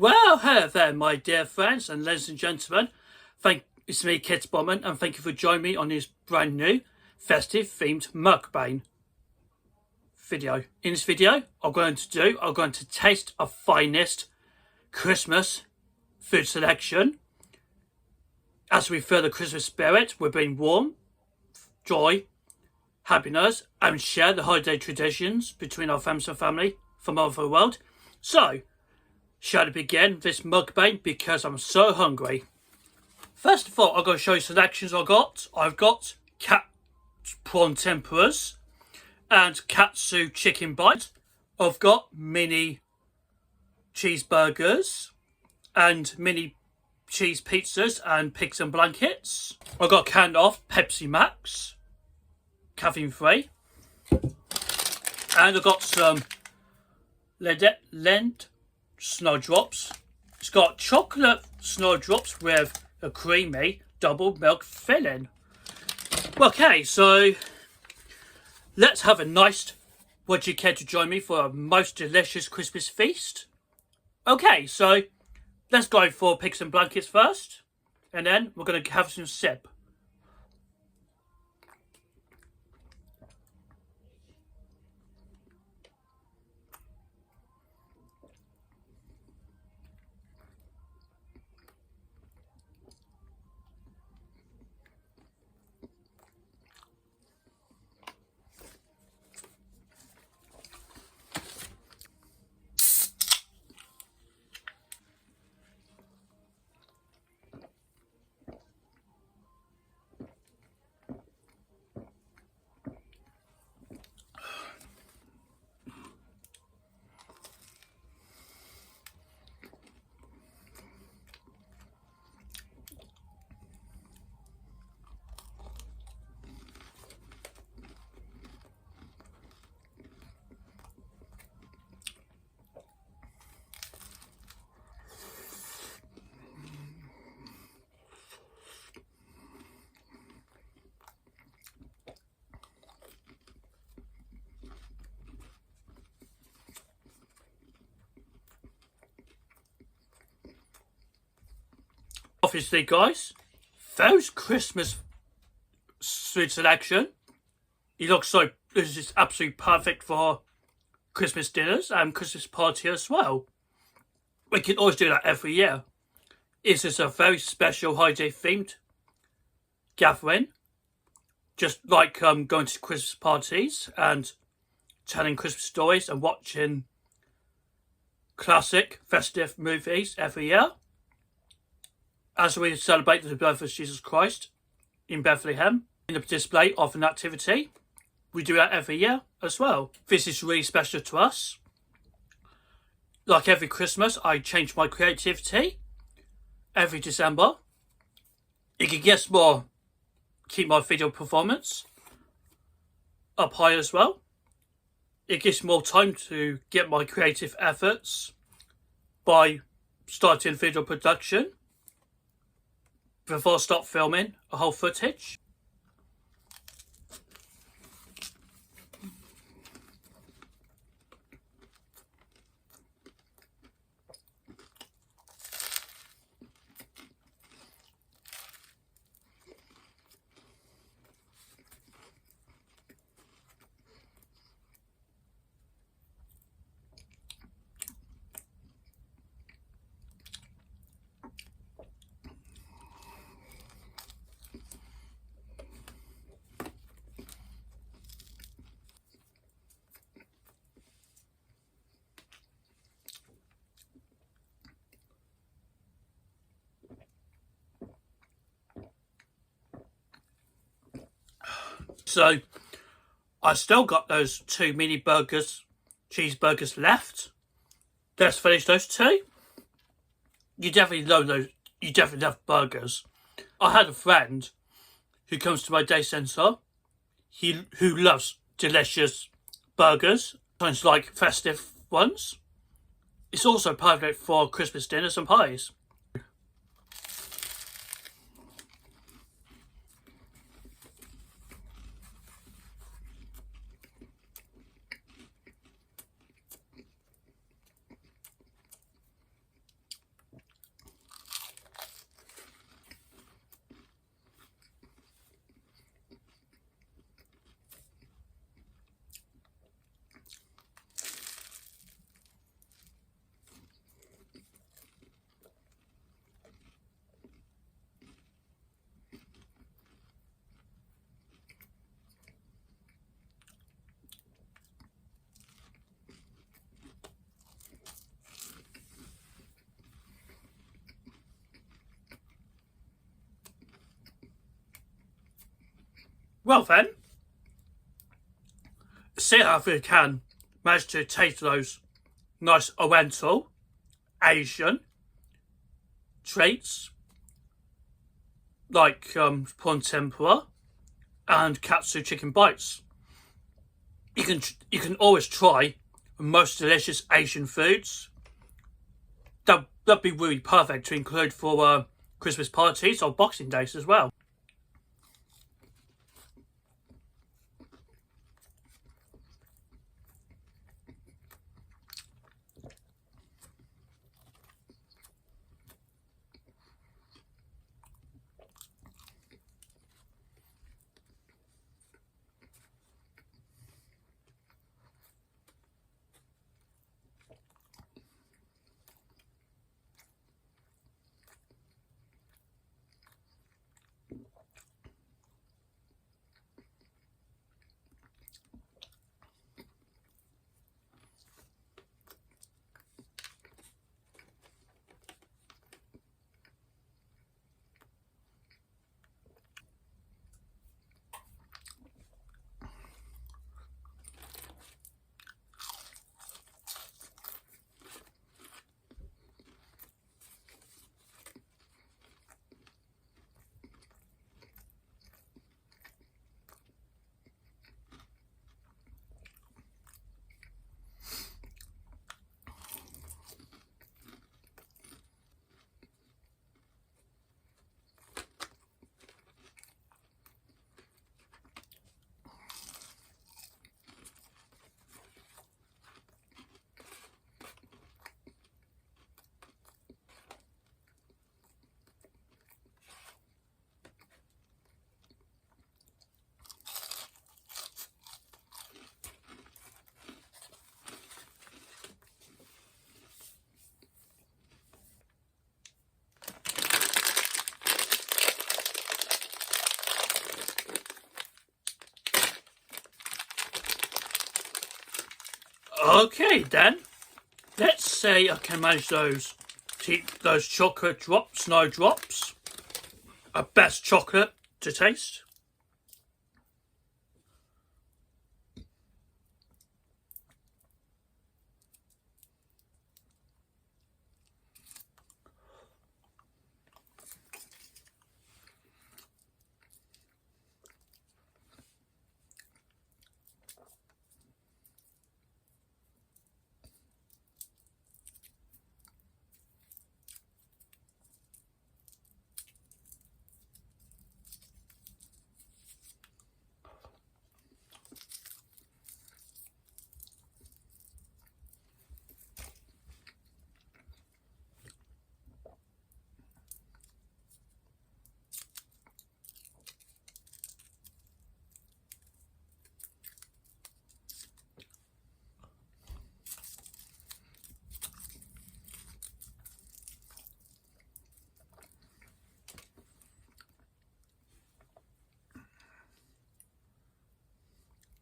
Well, hello there, my dear friends and ladies and gentlemen. It's me, Kit Bowman, and thank you for joining me on this brand new festive themed mukbang video. In this video, I'm going to taste our finest Christmas food selection. As we feel the Christmas spirit, we're being warm, joy, happiness, and share the holiday traditions between our friends and family from all over the world. So, shall we begin this mukbang because I'm so hungry. First of all, I'm going to show you selections I've got. I've got prawn tempuras and Katsu chicken bites. I've got mini cheeseburgers and mini cheese pizzas and pigs and blankets. I've got a can of Pepsi Max, caffeine free. And I've got some Lindt Snowdrops. It's got chocolate snowdrops with a creamy double milk filling. Okay, so let's have a nice, would you care to join me for a most delicious Christmas feast? Okay, so let's go for pigs and blankets first, and then we're going to have some sip. Obviously, guys, those Christmas food selection, this is absolutely perfect for Christmas dinners and Christmas party as well. We can always do that every year. This is a very special holiday themed gathering, just like going to Christmas parties and telling Christmas stories and watching classic festive movies every year. As we celebrate the birth of Jesus Christ in Bethlehem, in the display of the Nativity, we do that every year as well. This is really special to us. Like every Christmas, I change my creativity every December. It can get more, keep my video performance up high as well. It gives more time to get my creative efforts by starting video production before I start filming a whole footage. So, I still got those two mini cheeseburgers left. Let's finish those two. You definitely love those. You definitely love burgers. I had a friend who comes to my day centre. Who loves delicious burgers, sometimes like festive ones. It's also perfect for Christmas dinners and pies. Well then, see how we can manage to taste those nice Oriental, Asian treats like prawn tempura and Katsu chicken bites. You can always try most delicious Asian foods. That'd be really perfect to include for Christmas parties or Boxing Days as well. Okay then, let's say I can manage those chocolate snowdrops. A best chocolate to taste.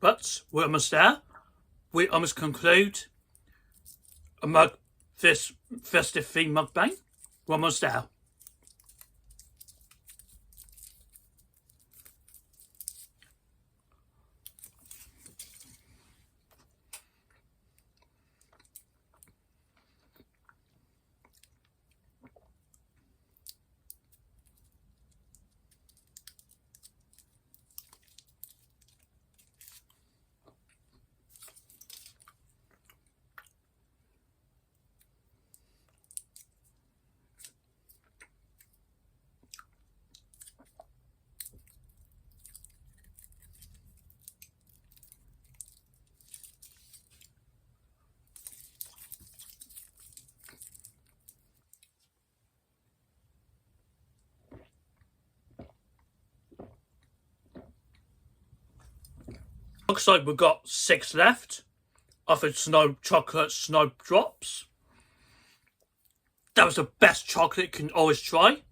But we're almost there. We almost conclude this festive theme mukbang. We're almost there. Looks like we've got 6 left of the chocolate snowdrops. That was the best chocolate you can always try.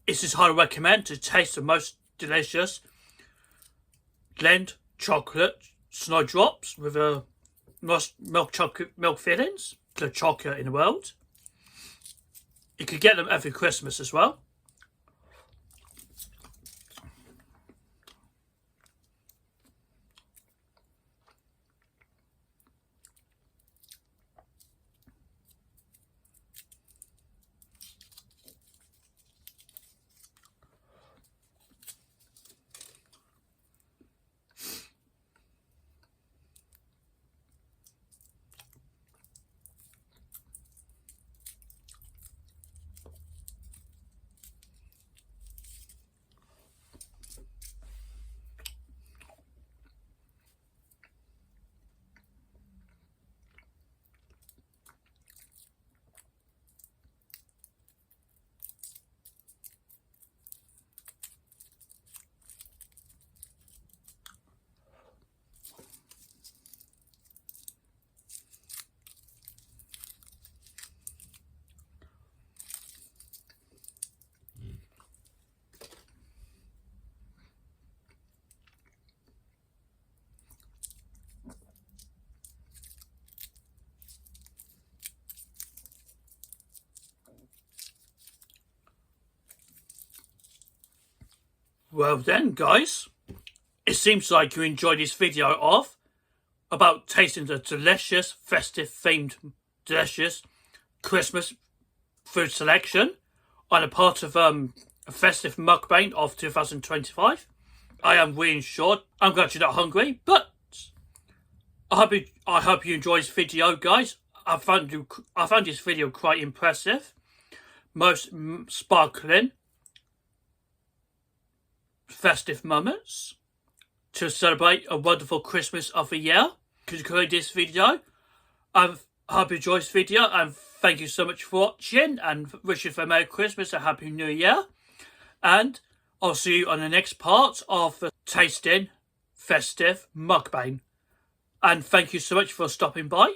This is highly recommend to taste the most delicious Lindt chocolate snowdrops with a most milk fillings, the chocolate in the world. You could get them every Christmas as well. Well then, guys, it seems like you enjoyed this video about tasting the delicious, festive themed, delicious Christmas food selection on a part of a festive mukbang of 2025. I am really short. I'm glad you're not hungry, but I hope you enjoyed this video, guys. I found this video quite impressive. Most sparkling festive moments to celebrate a wonderful Christmas of the year. To conclude this video, I hope you enjoyed this video, and thank you so much for watching, and wish you a Merry Christmas and Happy New Year. And I'll see you on the next part of the tasting festive mukbang. And thank you so much for stopping by.